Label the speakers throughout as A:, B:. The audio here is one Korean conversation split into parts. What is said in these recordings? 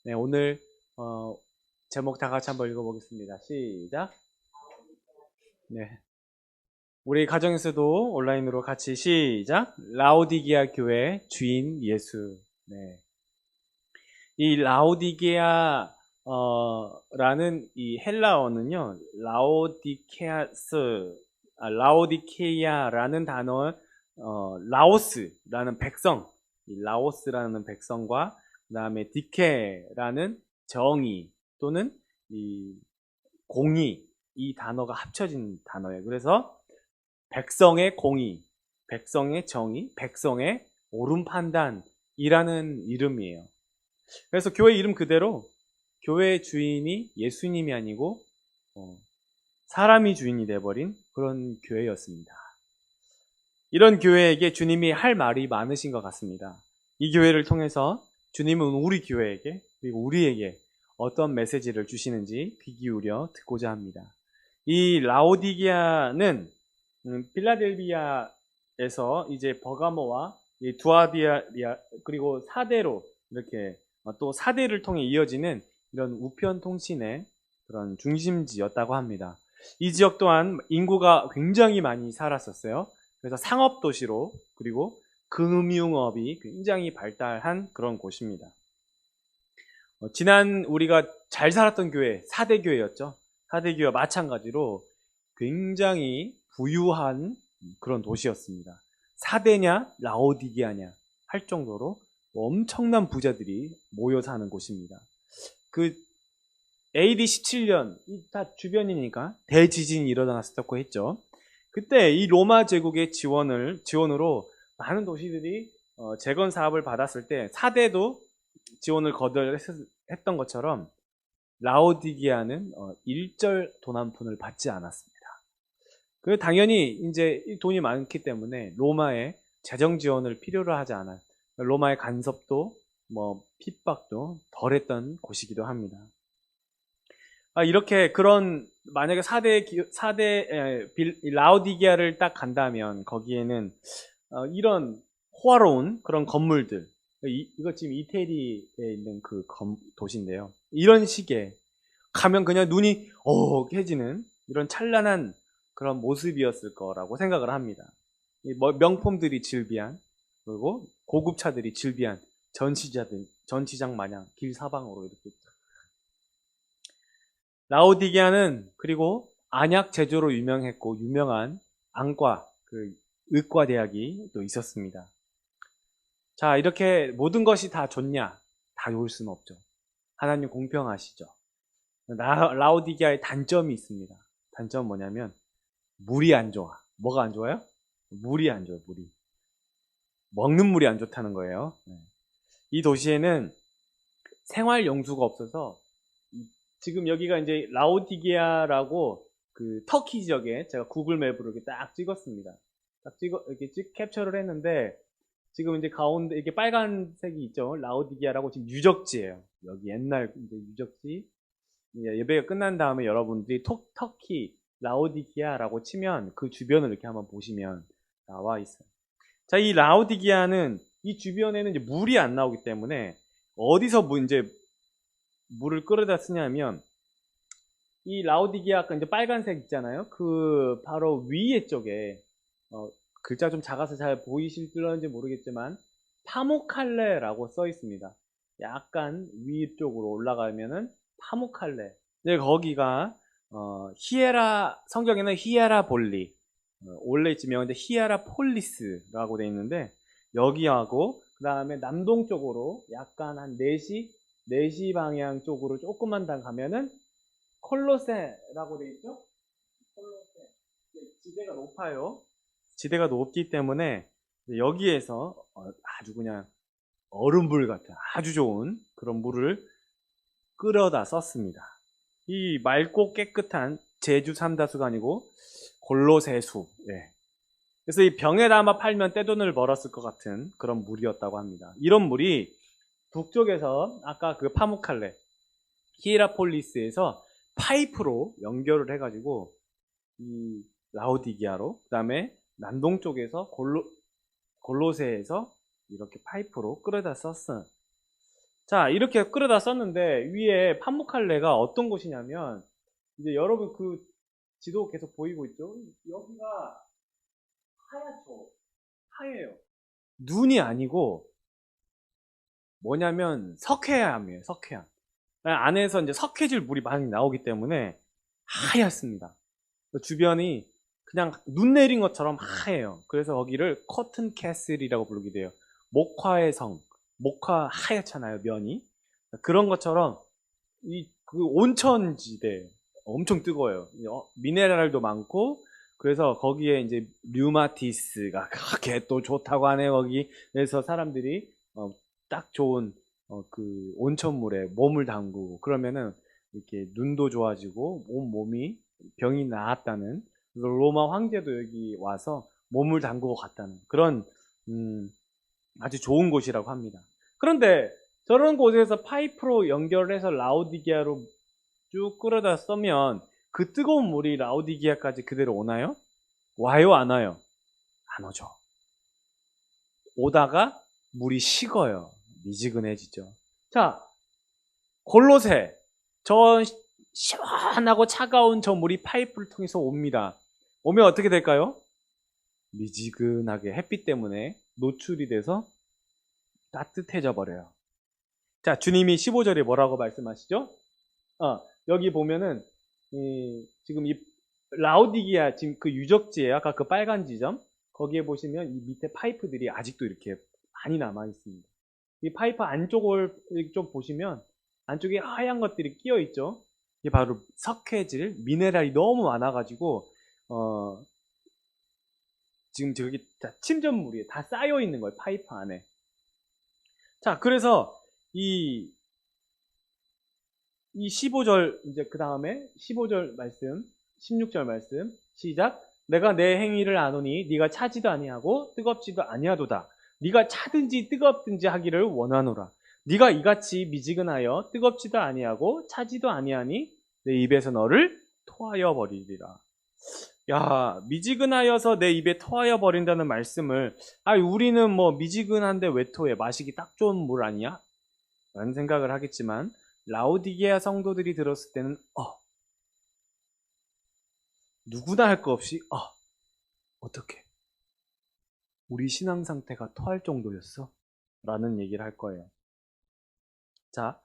A: 네, 오늘 제목 다 같이 한번 읽어보겠습니다. 시작. 네, 우리 가정에서도 온라인으로 같이 시작. 라오디게아 교회 주인 예수. 네, 이 라오디게아 라는 이 헬라어는요, 라오디케아라는 단어, 라오스라는 백성, 이 라오스라는 백성과 그 다음에 디케라는 정의 또는 이 공의, 이 단어가 합쳐진 단어예요. 그래서 백성의 공의, 백성의 정의, 백성의 옳은 판단이라는 이름이에요. 그래서 교회 이름 그대로 교회의 주인이 예수님이 아니고 사람이 주인이 돼버린 그런 교회였습니다. 이런 교회에게 주님이 할 말이 많으신 것 같습니다. 이 교회를 통해서 주님은 우리 교회에게 그리고 우리에게 어떤 메시지를 주시는지 귀 기울여 듣고자 합니다. 이 라오디게아는 필라델비아에서 이제 버가모와 두아디아리아 그리고 사대로 이렇게 또 사대를 통해 이어지는 이런 우편 통신의 그런 중심지였다고 합니다. 이 지역 또한 인구가 굉장히 많이 살았었어요. 그래서 상업 도시로 그리고 금융업이 굉장히 발달한 그런 곳입니다. 지난 우리가 잘 살았던 교회, 사대교회였죠. 사대교회와 마찬가지로 굉장히 부유한 그런 도시였습니다. 사대냐, 라오디게아냐 할 정도로 엄청난 부자들이 모여 사는 곳입니다. 그 AD 17년, 다 주변이니까 대지진이 일어났었다고 했죠. 그때 이 로마 제국의 지원으로 많은 도시들이 재건 사업을 받았을 때 사대도 지원을 거절했던 것처럼 라오디게아는 일절 돈 한 푼을 받지 않았습니다. 그 당연히 이제 돈이 많기 때문에 로마의 재정 지원을 필요로 하지 않아요. 로마의 간섭도 뭐 핍박도 덜했던 곳이기도 합니다. 이렇게 그런 만약에 라오디게아를 딱 간다면 거기에는 이런 호화로운 그런 건물들 이거 지금 이태리에 있는 그 도시인데요. 이런 식의 가면 그냥 눈이 어해지는 이런 찬란한 그런 모습이었을 거라고 생각을 합니다. 명품들이 즐비한 그리고 고급차들이 즐비한 전시장 마냥 길 사방으로 이렇게 라오디게아는 그리고 안약 제조로 유명했고 유명한 안과 그 의과 대학이 또 있었습니다. 자, 이렇게 모든 것이 다 좋냐? 다 좋을 수는 없죠. 하나님 공평하시죠. 라오디게아의 단점이 있습니다. 단점은 뭐냐면 물이 안 좋아. 뭐가 안 좋아요? 물이 안 좋아요. 물이. 먹는 물이 안 좋다는 거예요. 이 도시에는 생활 용수가 없어서 지금 여기가 이제 라오디게아라고 그 터키 지역에 제가 구글 맵으로 이렇게 딱 찍었습니다. 이렇게 캡처를 했는데 지금 이제 가운데 이게 빨간색이 있죠. 라오디게아라고 지금 유적지예요. 여기 옛날 이제 유적지. 예배가 끝난 다음에 여러분들이 터키 라오디게아라고 치면 그 주변을 이렇게 한번 보시면 나와 있어요. 자, 이 라오디게아는 이 주변에는 이제 물이 안 나오기 때문에 어디서 이제 물을 끌어다 쓰냐면 이 라오디게아 아까 이제 빨간색 있잖아요. 그 바로 위에 쪽에 글자 좀 작아서 잘 보이실지 모르겠지만 파무칼레라고 써 있습니다. 약간 위쪽으로 올라가면은 파무칼레. 네, 거기가 성경에는 히에라볼리 원래 지명인데 히에라폴리스라고 돼 있는데 여기하고 그 다음에 남동쪽으로 약간 한 4시 방향 쪽으로 조금만 더 가면은 콜로세라고 돼 있죠? 콜로세. 지대가 높아요. 지대가 높기 때문에 여기에서 아주 그냥 얼음물 같은 아주 좋은 그런 물을 끌어다 썼습니다. 이 맑고 깨끗한 제주 삼다수가 아니고 골로새수. 예. 그래서 이 병에 담아 팔면 떼돈을 벌었을 것 같은 그런 물이었다고 합니다. 이런 물이 북쪽에서 아까 그 파무칼레, 히에라폴리스에서 파이프로 연결을 해가지고 이 라오디게아로, 그 다음에 남동쪽에서 골로새에서 이렇게 파이프로 끌어다 썼어요. 자, 이렇게 끌어다 썼는데 위에 판무칼레가 어떤 곳이냐면 이제 여러분 그 지도 계속 보이고 있죠? 여기가 하얗죠? 하얘요. 눈이 아니고 뭐냐면 석회암이에요. 석회암. 안에서 이제 석회질 물이 많이 나오기 때문에 하얗습니다. 주변이 그냥 눈 내린 것처럼 하얘요. 그래서 거기를 커튼 캐슬이라고 부르게 돼요. 목화의 성. 목화 하얗잖아요, 면이. 그런 것처럼 그 온천지대 엄청 뜨거워요. 미네랄도 많고 그래서 거기에 이제 류마티스가 그렇게 또 좋다고 하네요, 거기. 그래서 사람들이 딱 좋은 그 온천물에 몸을 담그고 그러면은 이렇게 눈도 좋아지고 온 몸이 병이 나았다는, 로마 황제도 여기 와서 몸을 담그고 갔다는 그런 아주 좋은 곳이라고 합니다. 그런데 저런 곳에서 파이프로 연결해서 라오디게아로 쭉 끌어다 쓰면 그 뜨거운 물이 라오디게아까지 그대로 오나요? 와요, 안 와요? 안 오죠. 오다가 물이 식어요. 미지근해지죠. 자, 골로새. 저 시원하고 차가운 저 물이 파이프를 통해서 옵니다. 오면 어떻게 될까요? 미지근하게 햇빛 때문에 노출이 돼서 따뜻해져 버려요. 자, 주님이 15절에 뭐라고 말씀하시죠? 여기 보면은 지금 이 라오디게아 지금 그 유적지예요. 아까 그 빨간 지점 거기에 보시면 이 밑에 파이프들이 아직도 이렇게 많이 남아 있습니다. 이 파이프 안쪽을 좀 보시면 안쪽에 하얀 것들이 끼어 있죠. 이게 바로 석회질, 미네랄이 너무 많아가지고 지금 저기 다 침전물이 다 쌓여 있는 거예요. 파이프 안에. 자, 그래서 이 15절 이제 그 다음에 15절 말씀, 16절 말씀 시작. 내가 내 행위를 아노니 네가 차지도 아니하고 뜨겁지도 아니하도다. 네가 차든지 뜨겁든지 하기를 원하노라. 네가 이같이 미지근하여 뜨겁지도 아니하고 차지도 아니하니 내 입에서 너를 토하여 버리리라. 야, 미지근하여서 내 입에 토하여 버린다는 말씀을, 우리는 뭐 미지근한데 왜 토해? 마시기 딱 좋은 물 아니야? 라는 생각을 하겠지만 라오디게아 성도들이 들었을 때는 누구나 할 거 없이 어떻게 우리 신앙 상태가 토할 정도였어? 라는 얘기를 할 거예요. 자,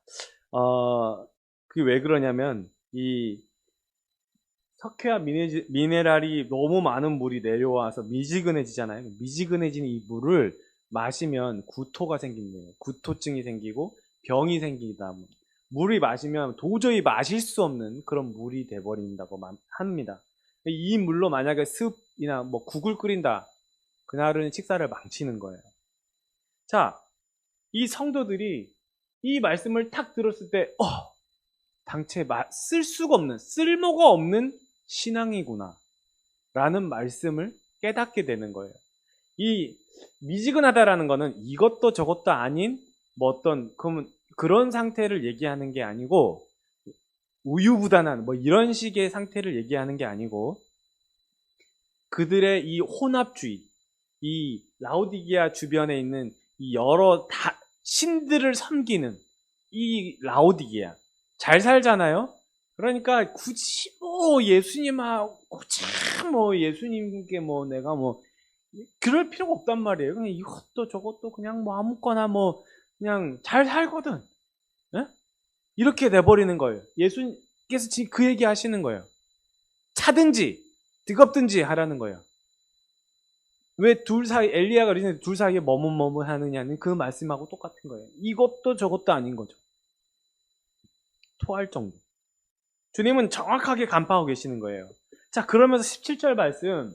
A: 그게 왜 그러냐면 이 석회와 미네랄이 너무 많은 물이 내려와서 미지근해지잖아요. 미지근해진 이 물을 마시면 구토가 생긴대요. 구토증이 생기고 병이 생기다. 물이 마시면 도저히 마실 수 없는 그런 물이 돼버린다고 합니다. 이 물로 만약에 습이나 뭐 국을 끓인다. 그날은 식사를 망치는 거예요. 자, 이 성도들이 이 말씀을 탁 들었을 때, 당최 쓸 수가 없는, 쓸모가 없는 신앙이구나. 라는 말씀을 깨닫게 되는 거예요. 이 미지근하다라는 거는 이것도 저것도 아닌 그런 상태를 얘기하는 게 아니고, 우유부단한 이런 식의 상태를 얘기하는 게 아니고, 그들의 이 혼합주의, 이 라오디게아 주변에 있는 이 여러 신들을 섬기는 이 라오디게아 잘 살잖아요. 그러니까 굳이 예수님하고 참 예수님께 내가 그럴 필요가 없단 말이에요. 그냥 이것도 저것도 그냥 아무거나 그냥 잘 살거든. 에? 이렇게 돼버리는 거예요. 예수님께서 지금 그 얘기 하시는 거예요. 차든지 뜨겁든지 하라는 거예요. 왜 엘리야가 그러는데 둘 사이에 머뭇머뭇하느냐는 그 말씀하고 똑같은 거예요. 이것도 저것도 아닌 거죠. 토할 정도. 주님은 정확하게 간파하고 계시는 거예요. 자, 그러면서 17절 말씀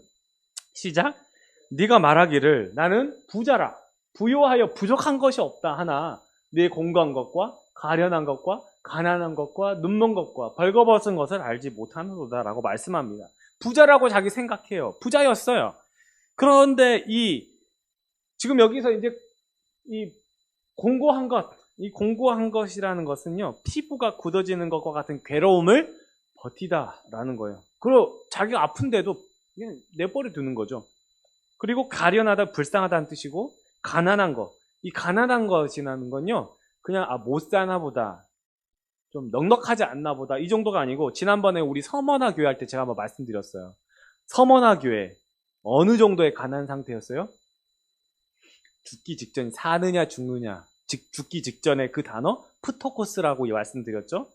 A: 시작. 네가 말하기를 나는 부자라. 부요하여 부족한 것이 없다 하나 네 공고한 것과 가련한 것과 가난한 것과 눈먼 것과 벌거벗은 것을 알지 못하는도다 라고 말씀합니다. 부자라고 자기 생각해요. 부자였어요. 그런데 지금 여기서 이제 이 공고한 것이라는 것은요, 피부가 굳어지는 것과 같은 괴로움을 버티다라는 거예요. 그리고 자기가 아픈데도 그냥 내버려 두는 거죠. 그리고 가련하다, 불쌍하다는 뜻이고, 가난한 것. 이 가난한 것이라는 건요, 그냥 못 사나 보다, 좀 넉넉하지 않나 보다, 이 정도가 아니고, 지난번에 우리 서머나 교회 할 때 제가 한번 말씀드렸어요. 서머나 교회 어느 정도의 가난 상태였어요? 죽기 직전, 사느냐 죽느냐, 죽기 직전에 그 단어 프토코스라고 말씀드렸죠.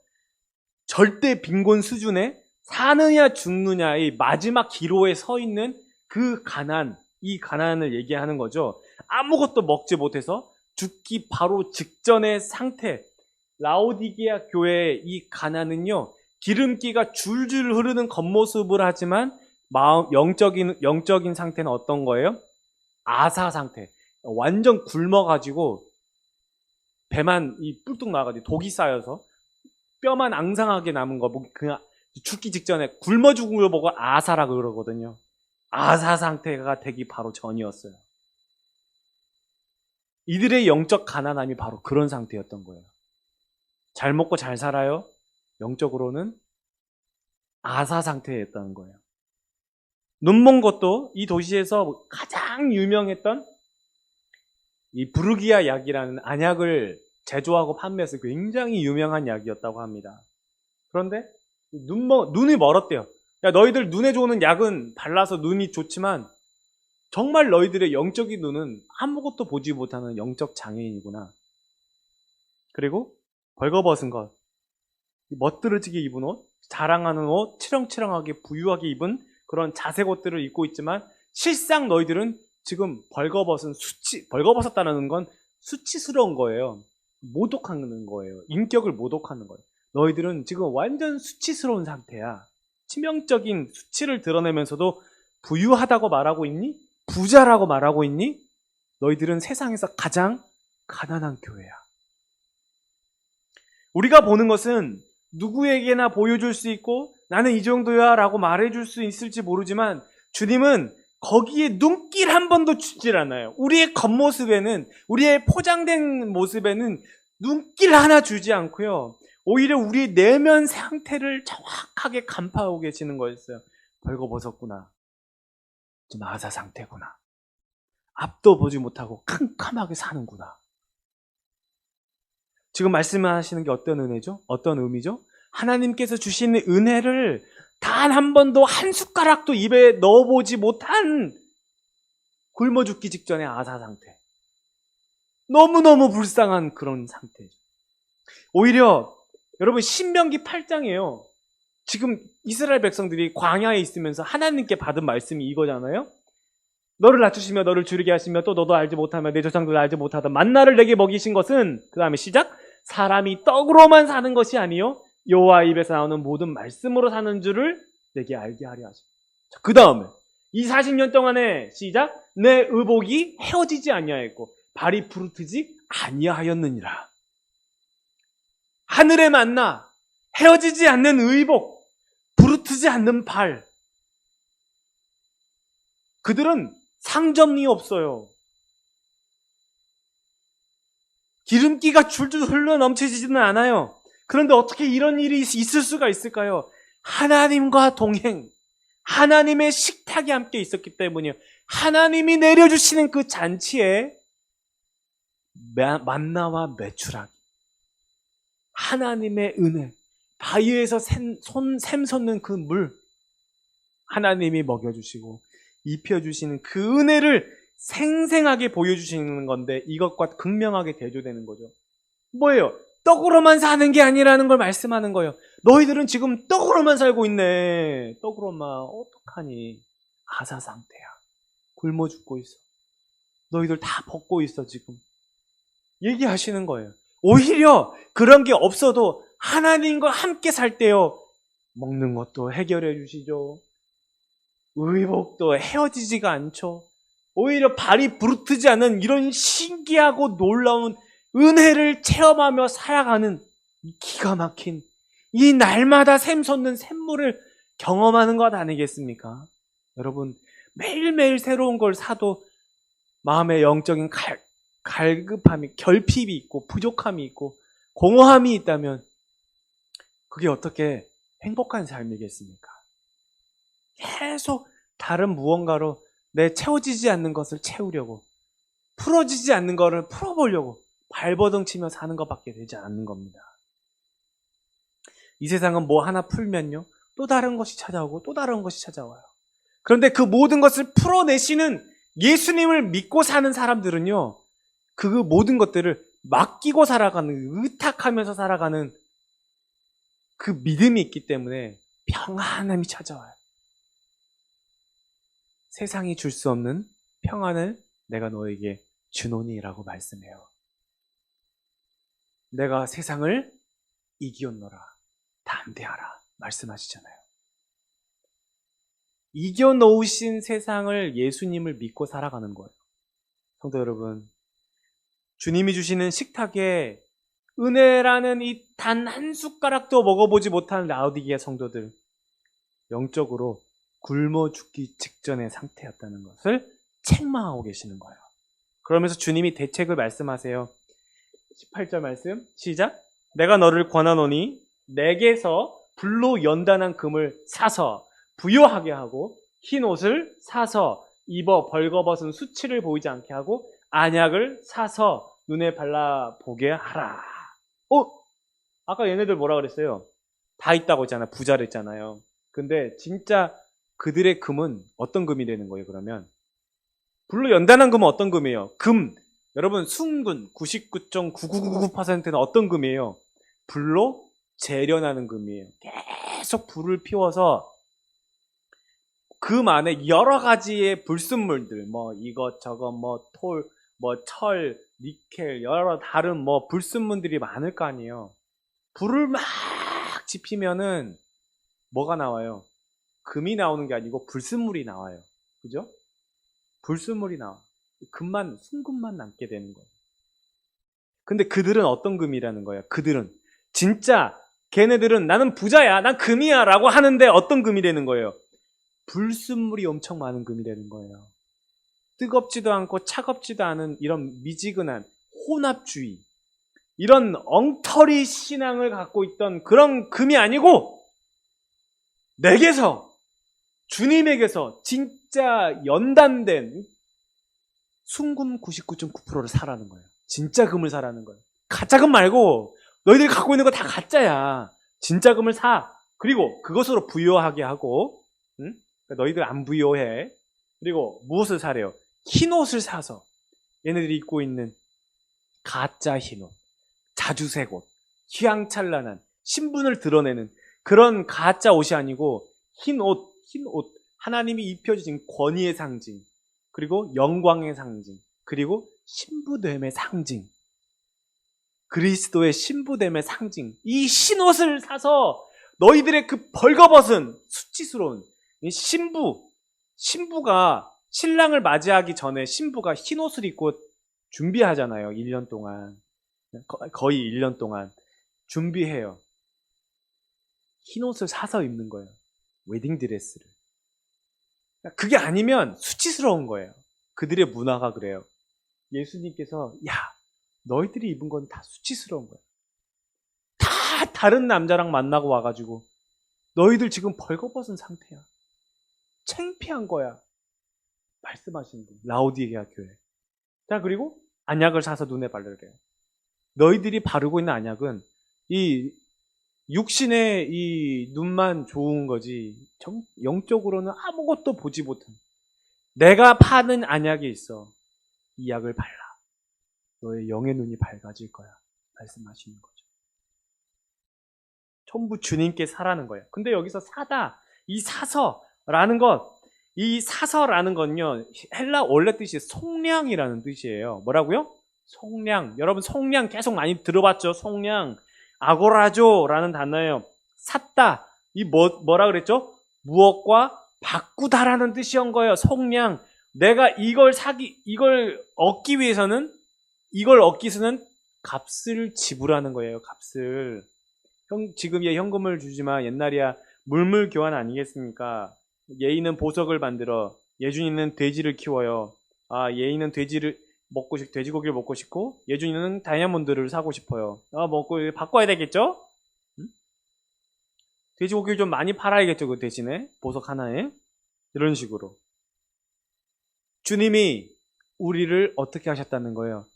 A: 절대 빈곤 수준의 사느냐 죽느냐의 마지막 기로에 서 있는 그 가난, 이 가난을 얘기하는 거죠. 아무것도 먹지 못해서 죽기 바로 직전의 상태. 라오디게아 교회의 이 가난은요, 기름기가 줄줄 흐르는 겉모습을 하지만 영적인 상태는 어떤 거예요? 아사 상태. 완전 굶어가지고 배만 뿔뚝 나가지고 독이 쌓여서 뼈만 앙상하게 남은 거, 그냥 죽기 직전에 굶어 죽은 걸 보고 아사라고 그러거든요. 아사 상태가 되기 바로 전이었어요. 이들의 영적 가난함이 바로 그런 상태였던 거예요. 잘 먹고 잘 살아요. 영적으로는 아사 상태였다는 거예요. 눈먼 것도 이 도시에서 가장 유명했던 이 부르기아 약이라는 안약을 제조하고 판매해서 굉장히 유명한 약이었다고 합니다. 그런데 눈이 멀었대요. 야, 너희들 눈에 좋은 약은 발라서 눈이 좋지만 정말 너희들의 영적인 눈은 아무것도 보지 못하는 영적 장애인이구나. 그리고 벌거벗은 것, 멋들어지게 입은 옷, 자랑하는 옷, 치렁치렁하게 부유하게 입은 그런 자색 옷들을 입고 있지만 실상 너희들은 지금 벌거벗었다는 건 수치스러운 거예요. 모독하는 거예요. 인격을 모독하는 거예요. 너희들은 지금 완전 수치스러운 상태야. 치명적인 수치를 드러내면서도 부유하다고 말하고 있니? 부자라고 말하고 있니? 너희들은 세상에서 가장 가난한 교회야. 우리가 보는 것은 누구에게나 보여줄 수 있고 나는 이 정도야 라고 말해줄 수 있을지 모르지만 주님은 거기에 눈길 한 번도 주질 않아요. 우리의 겉모습에는, 우리의 포장된 모습에는 눈길 하나 주지 않고요. 오히려 우리 내면 상태를 정확하게 간파하고 계시는 거였어요. 벌거벗었구나. 좀 아사 상태구나. 앞도 보지 못하고 캄캄하게 사는구나. 지금 말씀하시는 게 어떤 은혜죠? 어떤 의미죠? 하나님께서 주시는 은혜를 단 한 번도 한 숟가락도 입에 넣어보지 못한 굶어 죽기 직전의 아사 상태. 너무너무 불쌍한 그런 상태죠. 오히려 여러분 신명기 8장이에요. 지금 이스라엘 백성들이 광야에 있으면서 하나님께 받은 말씀이 이거잖아요. 너를 낮추시며 너를 줄이게 하시며 또 너도 알지 못하며 내 조상들을 알지 못하던 만나를 내게 먹이신 것은, 그 다음에 시작, 사람이 떡으로만 사는 것이 아니요 여호와 입에서 나오는 모든 말씀으로 사는 줄을 내게 알게 하려 하십니다. 그 다음에 이 40년 동안에 시작, 내 의복이 헤어지지 아니하였고 발이 부르트지 아니하였느니라. 하늘의 만나, 헤어지지 않는 의복, 부르트지 않는 발. 그들은 상점이 없어요. 기름기가 줄줄 흘러 넘치지는 않아요. 그런데 어떻게 이런 일이 있을 수가 있을까요? 하나님과 동행, 하나님의 식탁이 함께 있었기 때문이에요. 하나님이 내려주시는 그 잔치에 만나와 메추라기, 하나님의 은혜, 바위에서 샘 솟는 그 물, 하나님이 먹여주시고 입혀주시는 그 은혜를 생생하게 보여주시는 건데 이것과 극명하게 대조되는 거죠. 뭐예요? 떡으로만 사는 게 아니라는 걸 말씀하는 거예요. 너희들은 지금 떡으로만 살고 있네. 떡으로만 어떡하니? 아사 상태야. 굶어 죽고 있어. 너희들 다 벗고 있어 지금. 얘기하시는 거예요. 오히려 그런 게 없어도 하나님과 함께 살 때요, 먹는 것도 해결해 주시죠. 의복도 헤어지지가 않죠. 오히려 발이 부르트지 않은 이런 신기하고 놀라운 은혜를 체험하며 살아가는 기가 막힌 이 날마다 샘솟는 샘물을 경험하는 것 아니겠습니까? 여러분, 매일매일 새로운 걸 사도 마음의 영적인 갈급함이, 결핍이 있고 부족함이 있고 공허함이 있다면 그게 어떻게 행복한 삶이겠습니까? 계속 다른 무언가로 내 채워지지 않는 것을 채우려고, 풀어지지 않는 것을 풀어보려고 발버둥 치며 사는 것밖에 되지 않는 겁니다. 이 세상은 뭐 하나 풀면요, 또 다른 것이 찾아오고 또 다른 것이 찾아와요. 그런데 그 모든 것을 풀어내시는 예수님을 믿고 사는 사람들은요, 그 모든 것들을 맡기고 살아가는, 의탁하면서 살아가는 그 믿음이 있기 때문에 평안함이 찾아와요. 세상이 줄 수 없는 평안을 내가 너에게 주노니라고 말씀해요. 내가 세상을 이기었노라, 담대하라 말씀하시잖아요. 이겨놓으신 세상을, 예수님을 믿고 살아가는 거예요. 성도 여러분, 주님이 주시는 식탁에 은혜라는 이 단 한 숟가락도 먹어보지 못한 라오디게아 성도들, 영적으로 굶어 죽기 직전의 상태였다는 것을 책망하고 계시는 거예요. 그러면서 주님이 대책을 말씀하세요. 18절 말씀 시작. 내가 너를 권하노니 내게서 불로 연단한 금을 사서 부요하게 하고 흰 옷을 사서 입어 벌거벗은 수치를 보이지 않게 하고 안약을 사서 눈에 발라보게 하라. 아까 얘네들 뭐라 그랬어요? 다 있다고 했잖아요. 부자를 했잖아요. 근데 진짜 그들의 금은 어떤 금이 되는 거예요, 그러면? 불로 연단한 금은 어떤 금이에요? 금. 여러분, 순금 99.9999%는 어떤 금이에요? 불로 재련하는 금이에요. 계속 불을 피워서 금 안에 여러 가지의 불순물들, 뭐 이것저것, 뭐 톨, 뭐 철, 니켈, 여러 다른 뭐 불순물들이 많을 거 아니에요. 불을 막 지피면은 뭐가 나와요? 금이 나오는 게 아니고 불순물이 나와요. 그죠? 불순물이 나와. 금만, 순금만 남게 되는 거예요. 근데 그들은 어떤 금이라는 거예요? 그들은 진짜 걔네들은 나는 부자야, 난 금이야 라고 하는데 어떤 금이 되는 거예요? 불순물이 엄청 많은 금이 되는 거예요. 뜨겁지도 않고 차갑지도 않은 이런 미지근한 혼합주의, 이런 엉터리 신앙을 갖고 있던 그런 금이 아니고 내게서, 주님에게서 진짜 연단된 순금 99.9%를 사라는 거예요. 진짜 금을 사라는 거예요. 가짜 금 말고 너희들이 갖고 있는 거 다 가짜야. 진짜 금을 사. 그리고 그것으로 부요하게 하고, 응? 너희들 안 부요해. 그리고 무엇을 사래요? 흰 옷을 사서, 얘네들이 입고 있는 가짜 흰 옷, 자주색 옷, 휘황찬란한 신분을 드러내는 그런 가짜 옷이 아니고 흰 옷, 하나님이 입혀주신 권위의 상징, 그리고 영광의 상징, 그리고 신부됨의 상징, 그리스도의 신부됨의 상징, 이 흰옷을 사서 너희들의 그 벌거벗은 수치스러운 신부가 신랑을 맞이하기 전에 신부가 흰옷을 입고 준비하잖아요. 1년 동안, 거의 1년 동안 준비해요. 흰옷을 사서 입는 거예요. 웨딩드레스를. 그게 아니면 수치스러운 거예요. 그들의 문화가 그래요. 예수님께서 너희들이 입은 건 다 수치스러운 거야. 다 다른 남자랑 만나고 와가지고 너희들 지금 벌거벗은 상태야. 창피한 거야. 말씀하시는 분, 라오디게아 교회. 자, 그리고 안약을 사서 눈에 바르래요. 너희들이 바르고 있는 안약은 이 육신의 이 눈만 좋은 거지 영적으로는 아무것도 보지 못한, 내가 파는 안약이 있어. 이 약을 발라. 너의 영의 눈이 밝아질 거야. 말씀하시는 거죠. 전부 주님께 사라는 거예요. 근데 여기서 사다, 이 사서라는 것, 이 사서라는 건요, 헬라 원래 뜻이 속량이라는 뜻이에요. 뭐라고요? 속량. 여러분 속량 계속 많이 들어봤죠? 속량. 아고라조라는 단어예요. 샀다. 이 뭐라 그랬죠? 무엇과 바꾸다라는 뜻이온 거예요. 속량. 내가 이걸 얻기 위해서는, 이걸 얻기 위해서는 값을 지불하는 거예요. 값을. 지금이야 현금을 주지만 옛날이야 물물 교환 아니겠습니까? 예인은 보석을 만들어, 예준이는 돼지를 키워요. 예인은 돼지고기를 먹고 싶고, 예준이는 다이아몬드를 사고 싶어요. 먹고 바꿔야 되겠죠? 응? 돼지고기를 좀 많이 팔아야겠죠, 그 대신에 보석 하나에. 이런 식으로 주님이 우리를 어떻게 하셨다는 거예요?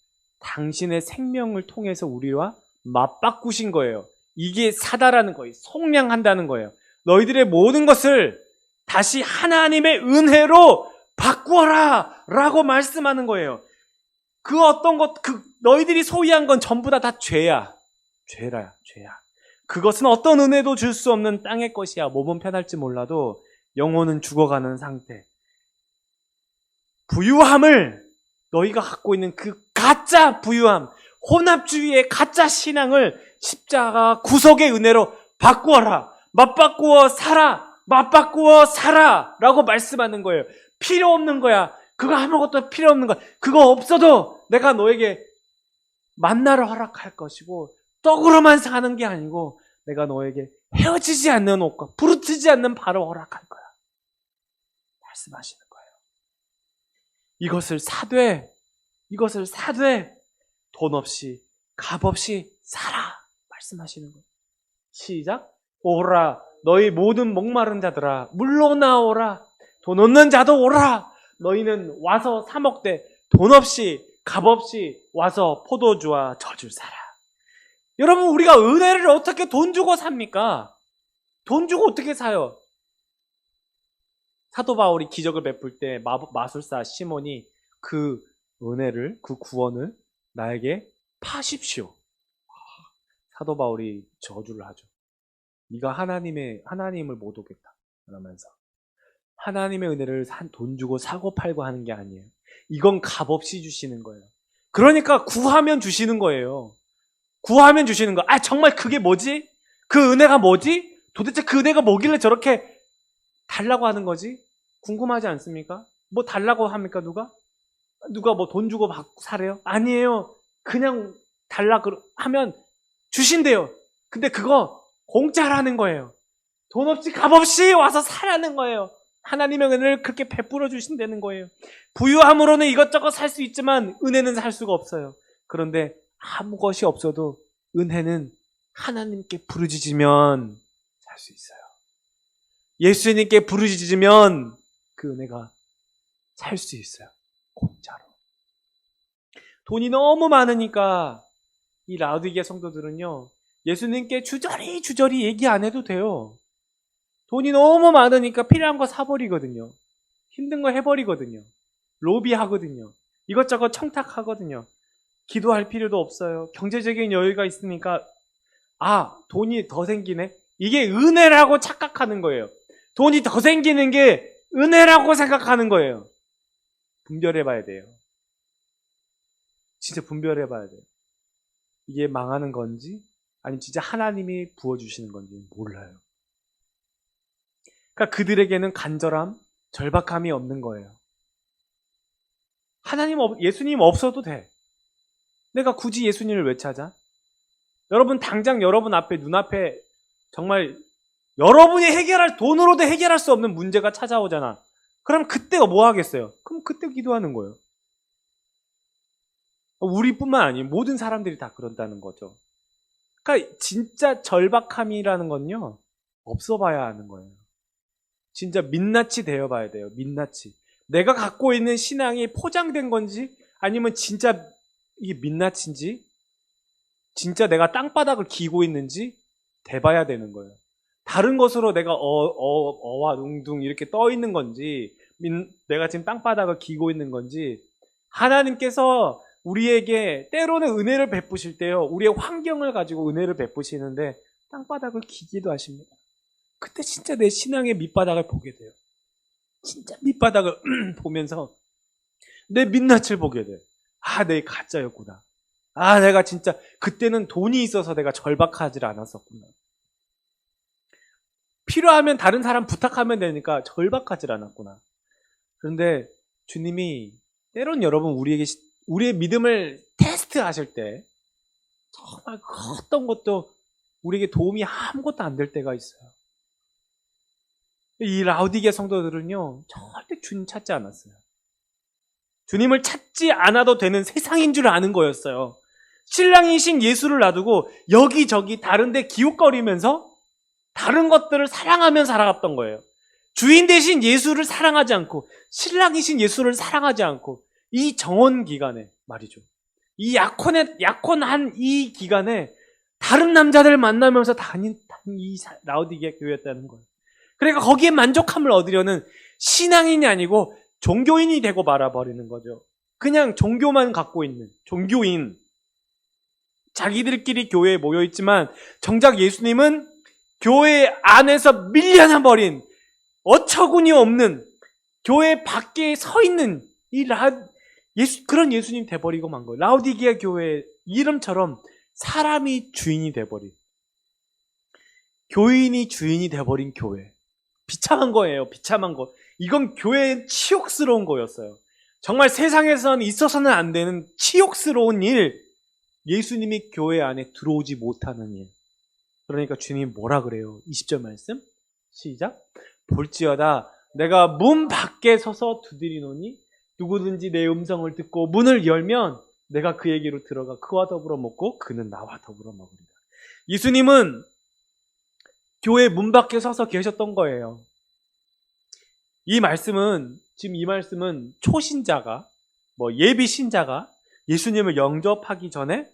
A: 당신의 생명을 통해서 우리와 맞바꾸신 거예요. 이게 사다라는 거예요. 속량한다는 거예요. 너희들의 모든 것을 다시 하나님의 은혜로 바꾸어라 라고 말씀하는 거예요. 그 어떤 것, 너희들이 소유한 건 전부 다 죄야. 죄야. 그것은 어떤 은혜도 줄 수 없는 땅의 것이야. 몸은 편할지 몰라도 영혼은 죽어가는 상태. 부유함을, 너희가 갖고 있는 그 가짜 부유함, 혼합주의의 가짜 신앙을 십자가 구속의 은혜로 바꾸어라. 맞바꾸어 살아 라고 말씀하는 거예요. 필요 없는 거야. 그거 아무것도 필요 없는 거야. 그거 없어도 내가 너에게 만나를 허락할 것이고 떡으로만 사는 게 아니고 내가 너에게 헤어지지 않는 옷과 부르트지 않는 발을 허락할 거야. 말씀하시는 거예요. 이것을 사되 돈 없이 값 없이 살아. 말씀하시는 거예요. 시작. 오라 너희 모든 목마른 자들아 물러나오라. 돈 없는 자도 오라. 너희는 와서 사 먹되 돈 없이 값 없이 와서 포도주와 젖을 사라. 여러분, 우리가 은혜를 어떻게 돈 주고 삽니까? 돈 주고 어떻게 사요? 사도 바울이 기적을 베풀 때 마술사 시몬이 그 은혜를, 그 구원을 나에게 파십시오. 사도 바울이 저주를 하죠. 네가 하나님을 못 오겠다 그러면서 하나님의 은혜를 돈 주고 사고 팔고 하는 게 아니에요. 이건 값없이 주시는 거예요. 그러니까 구하면 주시는 거예요. 구하면 주시는 거. 정말 그게 뭐지? 그 은혜가 뭐지? 도대체 그 은혜가 뭐길래 저렇게 달라고 하는 거지? 궁금하지 않습니까? 뭐 달라고 합니까, 누가? 누가 뭐 돈 주고 사래요? 아니에요. 그냥 달라 하면 주신대요. 근데 그거 공짜라는 거예요. 돈 없이 값 없이 와서 사라는 거예요. 하나님의 은혜를 그렇게 베풀어 주신다는 거예요. 부유함으로는 이것저것 살 수 있지만 은혜는 살 수가 없어요. 그런데 아무 것이 없어도 은혜는 하나님께 부르짖으면 살 수 있어요. 예수님께 부르짖으면 그 은혜가 살 수 있어요. 공짜로. 돈이 너무 많으니까 이 라우디게 성도들은요, 예수님께 주저리 얘기 안 해도 돼요. 돈이 너무 많으니까 필요한 거 사버리거든요. 힘든 거 해버리거든요. 로비하거든요. 이것저것 청탁하거든요. 기도할 필요도 없어요. 경제적인 여유가 있으니까 돈이 더 생기네? 이게 은혜라고 착각하는 거예요. 돈이 더 생기는 게 은혜라고 생각하는 거예요. 분별해봐야 돼요. 진짜 분별해봐야 돼요. 이게 망하는 건지 아니면 진짜 하나님이 부어주시는 건지 몰라요. 그러니까 그들에게는 간절함, 절박함이 없는 거예요. 예수님 없어도 돼. 내가 굳이 예수님을 왜 찾아? 여러분 당장 여러분 앞에 눈앞에 정말 여러분이 돈으로도 해결할 수 없는 문제가 찾아오잖아. 그럼 그때가 뭐 하겠어요? 그럼 그때 기도하는 거예요. 우리뿐만 아니에요. 모든 사람들이 다 그런다는 거죠. 그러니까 진짜 절박함이라는 건요, 없어 봐야 하는 거예요. 진짜 민낯이 되어 봐야 돼요. 민낯이. 내가 갖고 있는 신앙이 포장된 건지 아니면 진짜 이게 민낯인지 진짜 내가 땅바닥을 기고 있는지 대봐야 되는 거예요. 다른 것으로 내가 어와 둥둥 이렇게 떠 있는 건지 내가 지금 땅바닥을 기고 있는 건지 하나님께서 우리에게 때로는 은혜를 베푸실 때요, 우리의 환경을 가지고 은혜를 베푸시는데 땅바닥을 기기도 하십니다. 그때 진짜 내 신앙의 밑바닥을 보게 돼요. 진짜 밑바닥을 보면서 내 민낯을 보게 돼요. 내 가짜였구나. 내가 진짜 그때는 돈이 있어서 내가 절박하지 않았었구나. 필요하면 다른 사람 부탁하면 되니까 절박하지 않았구나. 그런데 주님이 때론 여러분 우리의 믿음을 테스트하실 때 정말 어떤 것도 우리에게 도움이 아무것도 안 될 때가 있어요. 이 라우디게 성도들은요, 절대 주님 찾지 않았어요. 주님을 찾지 않아도 되는 세상인 줄 아는 거였어요. 신랑이신 예수를 놔두고 여기저기 다른데 기웃거리면서 다른 것들을 사랑하며 살아갔던 거예요. 주인 대신 예수를 사랑하지 않고 신랑이신 예수를 사랑하지 않고 이 정원 기간에 말이죠. 이 약혼한 이 기간에 다른 남자들 만나면서 다닌 이 라오디게아 교회였다는 거예요. 그러니까 거기에 만족함을 얻으려는 신앙인이 아니고 종교인이 되고 말아버리는 거죠. 그냥 종교만 갖고 있는 종교인. 자기들끼리 교회에 모여있지만 정작 예수님은 교회 안에서 밀려나버린 어처구니 없는 교회 밖에 서 있는 그런 예수님 돼버리고 만 거예요. 라오디게아 교회 이름처럼 사람이 주인이 돼버린, 교인이 주인이 돼버린 교회. 비참한 거예요. 비참한 거. 이건 교회의 치욕스러운 거였어요. 정말 세상에서는 있어서는 안 되는 치욕스러운 일. 예수님이 교회 안에 들어오지 못하는 일. 그러니까 주님이 뭐라 그래요? 20절 말씀 시작. 볼지어다 내가 문 밖에 서서 두드리노니 누구든지 내 음성을 듣고 문을 열면 내가 그에게로 들어가 그와 더불어 먹고 그는 나와 더불어 먹으리라. 예수님은 교회 문 밖에 서서 계셨던 거예요. 이 말씀은 초신자가 예비 신자가 예수님을 영접하기 전에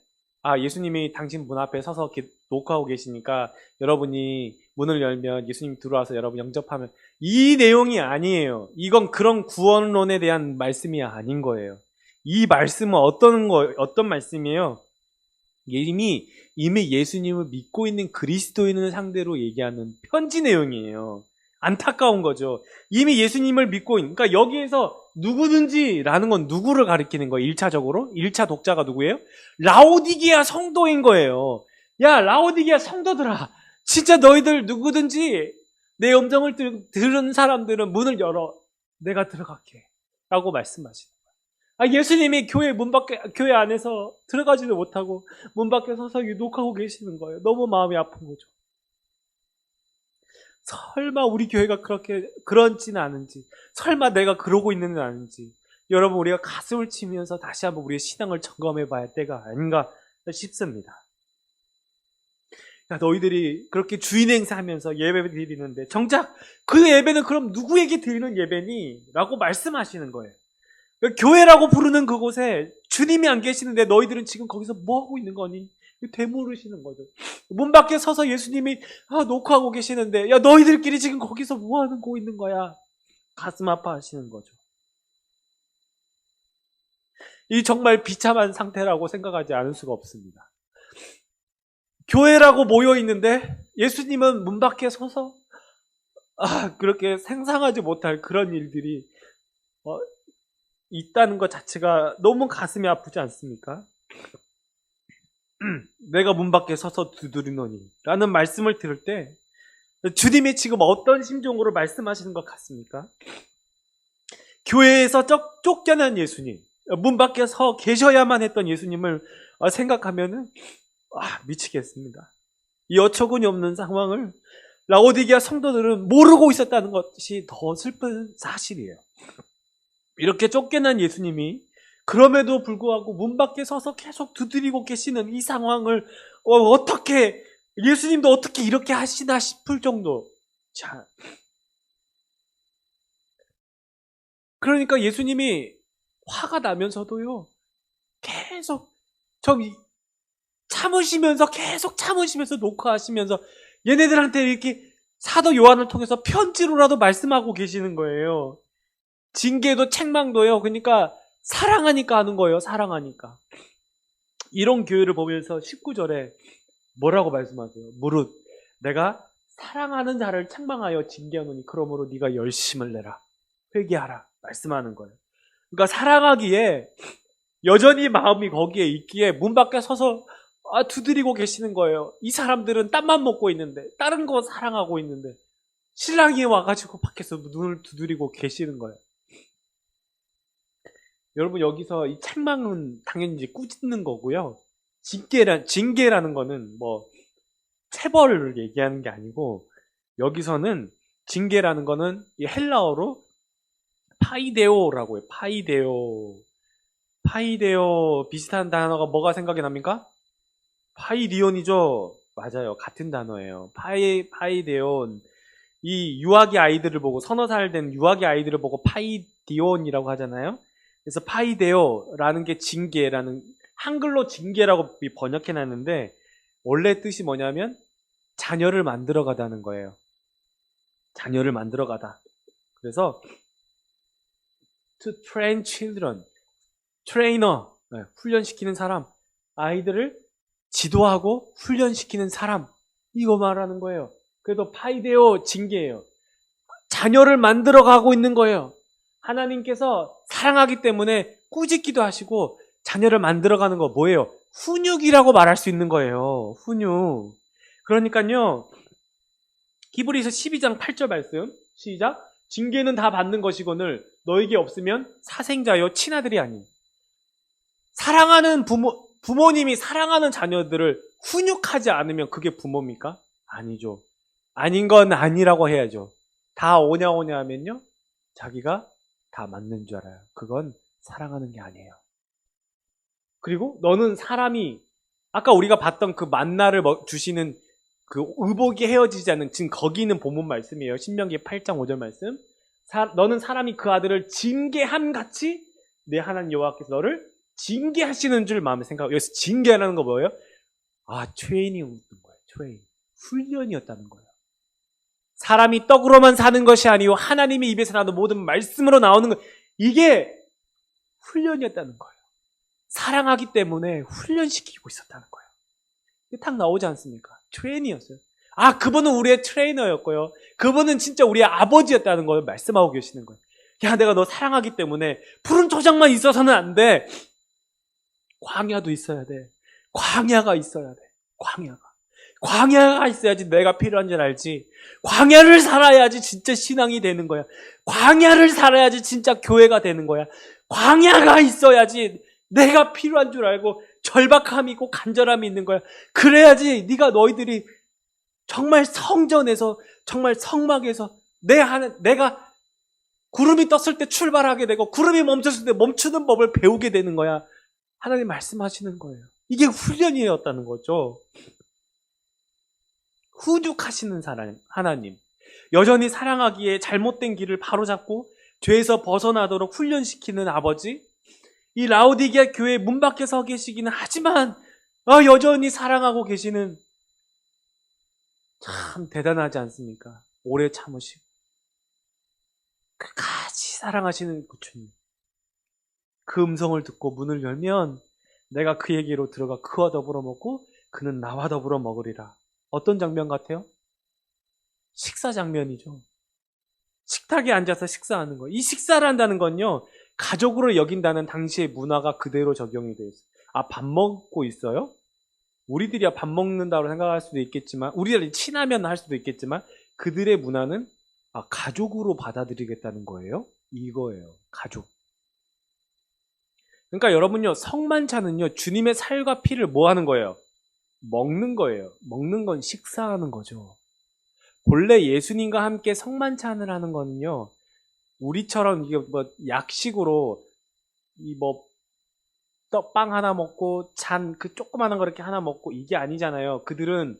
A: 예수님이 당신 문 앞에 서서 이렇게 녹화하고 계시니까 여러분이 문을 열면 예수님이 들어와서 여러분 영접하면, 이 내용이 아니에요. 이건 그런 구원론에 대한 말씀이 아닌 거예요. 이 말씀은 어떤 말씀이에요? 이미 예수님을 믿고 있는 그리스도인을 상대로 얘기하는 편지 내용이에요. 안타까운 거죠. 이미 예수님을 믿고 있는, 그러니까 여기에서 누구든지라는 건 누구를 가리키는 거예요? 1차적으로? 1차 독자가 누구예요? 라오디게아 성도인 거예요. 야, 라오디게아 성도들아, 진짜 너희들 누구든지 내 음성을 들은 사람들은 문을 열어. 내가 들어갈게. 라고 말씀하시는 거예요. 예수님이 교회 안에서 들어가지도 못하고 문 밖에 서서 녹화하고 계시는 거예요. 너무 마음이 아픈 거죠. 설마 우리 교회가 그렇지는 않은지, 설마 내가 그러고 있는 건 아닌지, 여러분 우리가 가슴을 치면서 다시 한번 우리의 신앙을 점검해 봐야 할 때가 아닌가 싶습니다. 너희들이 그렇게 주인 행사하면서 예배 드리는데 정작 그 예배는 그럼 누구에게 드리는 예배니? 라고 말씀하시는 거예요. 교회라고 부르는 그곳에 주님이 안 계시는데 너희들은 지금 거기서 뭐 하고 있는 거니? 되물으시는 거죠. 문 밖에 서서 예수님이 녹화하고 계시는데, 야, 너희들끼리 지금 거기서 뭐 하고 있는 거야? 가슴 아파하시는 거죠. 이 정말 비참한 상태라고 생각하지 않을 수가 없습니다. 교회라고 모여 있는데 예수님은 문 밖에 서서 그렇게 상상하지 못할 그런 일들이 있다는 것 자체가 너무 가슴이 아프지 않습니까? 내가 문 밖에 서서 두드리노니 라는 말씀을 들을 때 주님이 지금 어떤 심정으로 말씀하시는 것 같습니까? 교회에서 쫓겨난 예수님, 문 밖에 서 계셔야만 했던 예수님을 생각하면은 미치겠습니다. 이 어처구니 없는 상황을 라오디게아 성도들은 모르고 있었다는 것이 더 슬픈 사실이에요. 이렇게 쫓겨난 예수님이 그럼에도 불구하고 문 밖에 서서 계속 두드리고 계시는 이 상황을 어떻게, 예수님도 어떻게 이렇게 하시나 싶을 정도. 자, 그러니까 예수님이 화가 나면서도요, 계속 계속 참으시면서 녹화하시면서 얘네들한테 이렇게 사도 요한을 통해서 편지로라도 말씀하고 계시는 거예요. 징계도 책망도요. 그러니까 사랑하니까 하는 거예요. 사랑하니까. 이런 교회를 보면서 19절에 뭐라고 말씀하세요? 무릇 내가 사랑하는 자를 책망하여 징계하노니 그러므로 네가 열심을 내라. 회개하라. 말씀하는 거예요. 그러니까 사랑하기에 여전히 마음이 거기에 있기에 문 밖에 서서 두드리고 계시는 거예요. 이 사람들은 땀만 먹고 있는데, 다른 거 사랑하고 있는데 신랑이 와가지고 밖에서 눈을 두드리고 계시는 거예요. 여러분, 여기서 이 책망은 당연히 이제 꾸짖는 거고요. 징계라는 거는 체벌을 얘기하는 게 아니고, 여기서는 징계라는 거는 이 헬라어로 파이데오라고 해요. 파이데오 비슷한 단어가 뭐가 생각이 납니까? 파이디온이죠. 맞아요. 같은 단어예요. 파이데온. 이 유아기 아이들을 보고, 서너 살 된 유아기 아이들을 보고 파이디온이라고 하잖아요. 그래서 파이데오라는 게 징계라는 한글로 징계라고 번역해놨는데 원래 뜻이 뭐냐면 자녀를 만들어가다는 거예요. 자녀를 만들어가다. 그래서 to train children, 트레이너, 훈련시키는 사람, 아이들을 지도하고 훈련시키는 사람, 이거 말하는 거예요. 그래도 파이데오, 징계예요. 자녀를 만들어가고 있는 거예요. 하나님께서 사랑하기 때문에 꾸짖기도 하시고 자녀를 만들어가는 거 뭐예요? 훈육이라고 말할 수 있는 거예요. 훈육. 그러니까요, 히브리서 12장 8절 말씀, 시작. 징계는 다 받는 것이거늘 너에게 없으면 사생자여 친아들이 아닌. 사랑하는 부모님이 사랑하는 자녀들을 훈육하지 않으면 그게 부모입니까? 아니죠. 아닌 건 아니라고 해야죠. 다 오냐 하면요, 자기가 다 맞는 줄 알아요. 그건 사랑하는 게 아니에요. 그리고 너는 사람이 아까 우리가 봤던 그 만나를 주시는 그 의복이 헤어지지 않는, 지금 거기 있는 본문 말씀이에요. 신명기 8장 5절 말씀. 너는 사람이 그 아들을 징계함 같이 내 하나님 여호와께서 너를 징계하시는 줄 마음에 생각하고, 여기서 징계라는 거 뭐예요? 트레이닝이었던 거예요. 트레이닝. 훈련이었다는 거예요. 사람이 떡으로만 사는 것이 아니요 하나님의 입에서 나오는 모든 말씀으로 나오는 것, 이게 훈련이었다는 거예요. 사랑하기 때문에 훈련시키고 있었다는 거예요. 이게 딱 나오지 않습니까? 트레이닝이었어요. 그분은 우리의 트레이너였고요. 그분은 진짜 우리의 아버지였다는 걸 말씀하고 계시는 거예요. 야, 내가 너 사랑하기 때문에 푸른 초장만 있어서는 안 돼. 광야도 있어야 돼. 광야가 있어야 돼. 광야가 있어야지 내가 필요한 줄 알지. 광야를 살아야지 진짜 신앙이 되는 거야. 광야를 살아야지 진짜 교회가 되는 거야. 광야가 있어야지 내가 필요한 줄 알고 절박함이 있고 간절함이 있는 거야. 그래야지 너희들이 정말 성전에서, 정말 성막에서 내가 구름이 떴을 때 출발하게 되고 구름이 멈췄을 때 멈추는 법을 배우게 되는 거야. 하나님 말씀하시는 거예요. 이게 훈련이었다는 거죠. 훈육하시는 하나님. 여전히 사랑하기에 잘못된 길을 바로잡고 죄에서 벗어나도록 훈련시키는 아버지. 이 라오디게아 교회 문 밖에 서 계시기는 하지만 여전히 사랑하고 계시는, 참 대단하지 않습니까? 오래 참으시고 끝까지 사랑하시는 구주님. 그 음성을 듣고 문을 열면 내가 그에게로 들어가 그와 더불어 먹고 그는 나와 더불어 먹으리라. 어떤 장면 같아요? 식사 장면이죠. 식탁에 앉아서 식사하는 거. 이 식사를 한다는 건요, 가족으로 여긴다는 당시의 문화가 그대로 적용이 되어 있어요. 밥 먹고 있어요? 우리들이야 밥 먹는다고 생각할 수도 있겠지만, 우리들이 친하면 할 수도 있겠지만, 그들의 문화는 가족으로 받아들이겠다는 거예요. 이거예요. 가족. 그러니까 여러분요, 성만찬은요, 주님의 살과 피를 뭐 하는 거예요? 먹는 거예요. 먹는 건 식사하는 거죠. 본래 예수님과 함께 성만찬을 하는 거는요, 우리처럼 이게 약식으로 떡빵 하나 먹고 그 조그마한 거 이렇게 하나 먹고 이게 아니잖아요. 그들은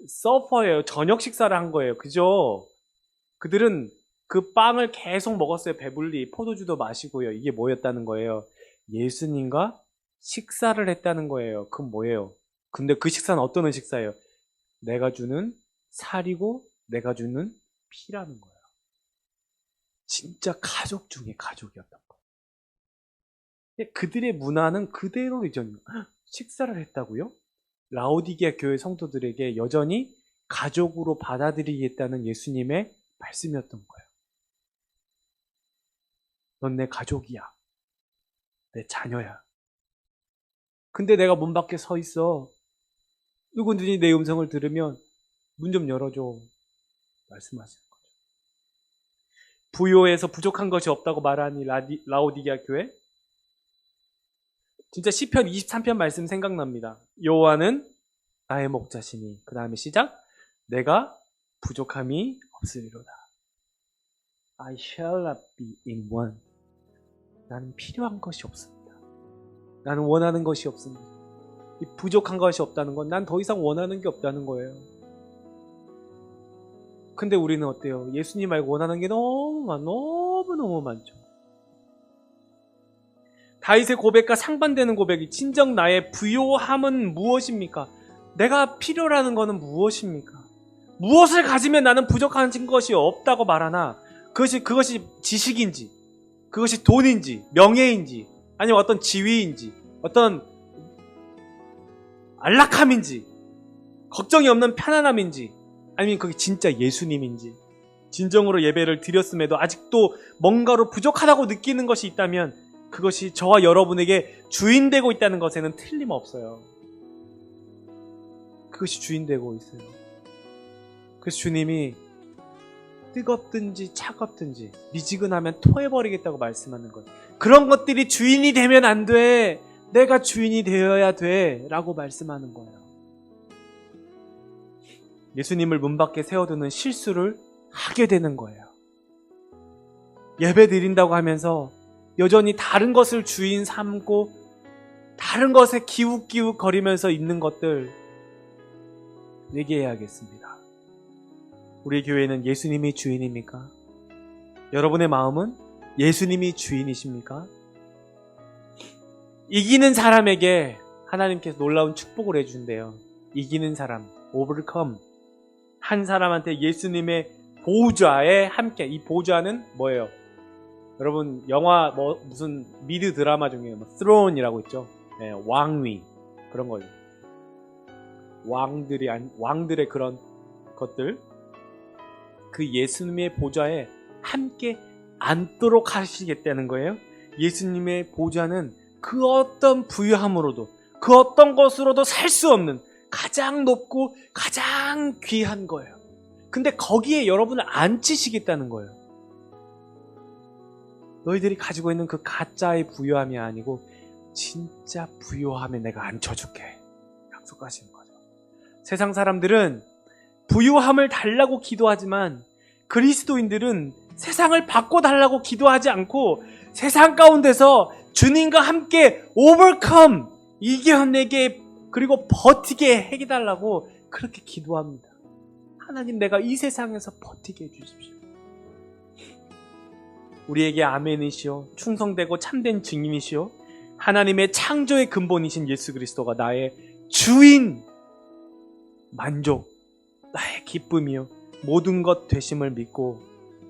A: 서퍼예요. 저녁 식사를 한 거예요. 그죠? 그들은 그 빵을 계속 먹었어요. 배불리. 포도주도 마시고요. 이게 뭐였다는 거예요? 예수님과 식사를 했다는 거예요. 그건 뭐예요? 근데 그 식사는 어떤 식사예요? 내가 주는 살이고 내가 주는 피라는 거예요. 진짜 가족 중에 가족이었던 거예요. 그들의 문화는 그대로 식사를 했다고요? 라오디게아 교회 성도들에게 여전히 가족으로 받아들이겠다는 예수님의 말씀이었던 거예요. 넌 내 가족이야. 내 자녀야. 근데 내가 문 밖에 서 있어. 누구든지 내 음성을 들으면 문 좀 열어줘. 말씀하시는 거죠. 부요에서 부족한 것이 없다고 말하니 라오디게아 교회. 진짜 시편 23편 말씀 생각납니다. 여호와는 나의 목자시니, 그 다음에 시작. 내가 부족함이 없으리로다. I shall not be in want. 나는 필요한 것이 없습니다. 나는 원하는 것이 없습니다. 이 부족한 것이 없다는 건 난 더 이상 원하는 게 없다는 거예요. 근데 우리는 어때요? 예수님 말고 원하는 게 너무 많죠. 다윗의 고백과 상반되는 고백이 진정 나의 부요함은 무엇입니까? 내가 필요라는 것은 무엇입니까? 무엇을 가지면 나는 부족한 것이 없다고 말하나 그것이 지식인지, 그것이 돈인지, 명예인지, 아니면 어떤 지위인지, 어떤 안락함인지, 걱정이 없는 편안함인지, 아니면 그게 진짜 예수님인지, 진정으로 예배를 드렸음에도 아직도 뭔가로 부족하다고 느끼는 것이 있다면 그것이 저와 여러분에게 주인되고 있다는 것에는 틀림없어요. 그것이 주인되고 있어요. 그래서 주님이 뜨겁든지 차갑든지 미지근하면 토해버리겠다고 말씀하는 거예요. 그런 것들이 주인이 되면 안 돼. 내가 주인이 되어야 돼. 라고 말씀하는 거예요. 예수님을 문 밖에 세워두는 실수를 하게 되는 거예요. 예배 드린다고 하면서 여전히 다른 것을 주인 삼고 다른 것에 기웃기웃 거리면서 있는 것들 회개해야겠습니다. 우리 교회는 예수님이 주인입니까? 여러분의 마음은 예수님이 주인이십니까? 이기는 사람에게 하나님께서 놀라운 축복을 해주신대요. 이기는 사람, overcome. 한 사람한테 예수님의 보좌에 함께, 이 보좌는 뭐예요? 여러분 영화 무슨 미드 드라마 중에 throne이라고 있죠. 네, 왕위 그런 거죠. 왕들의 그런 것들, 그 예수님의 보좌에 함께 앉도록 하시겠다는 거예요. 예수님의 보좌는 그 어떤 부유함으로도 그 어떤 것으로도 살 수 없는 가장 높고 가장 귀한 거예요. 근데 거기에 여러분을 앉히시겠다는 거예요. 너희들이 가지고 있는 그 가짜의 부유함이 아니고 진짜 부유함에 내가 앉혀줄게 약속하시는 거죠. 세상 사람들은 부유함을 달라고 기도하지만 그리스도인들은 세상을 바꿔달라고 기도하지 않고 세상 가운데서 주님과 함께 overcome, 이겨내게 그리고 버티게 해달라고 그렇게 기도합니다. 하나님, 내가 이 세상에서 버티게 해주십시오. 우리에게 아멘이시오, 충성되고 참된 증인이시오, 하나님의 창조의 근본이신 예수 그리스도가 나의 주인, 만족, 나의 기쁨이요 모든 것 되심을 믿고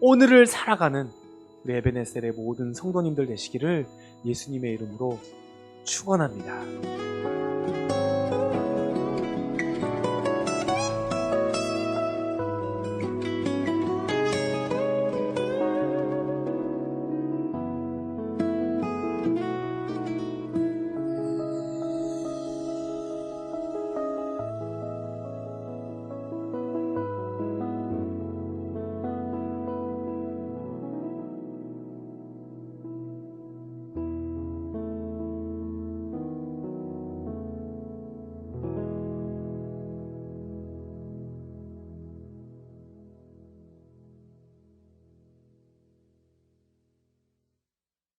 A: 오늘을 살아가는 우리 에베네셀의 모든 성도님들 되시기를 예수님의 이름으로 축원합니다.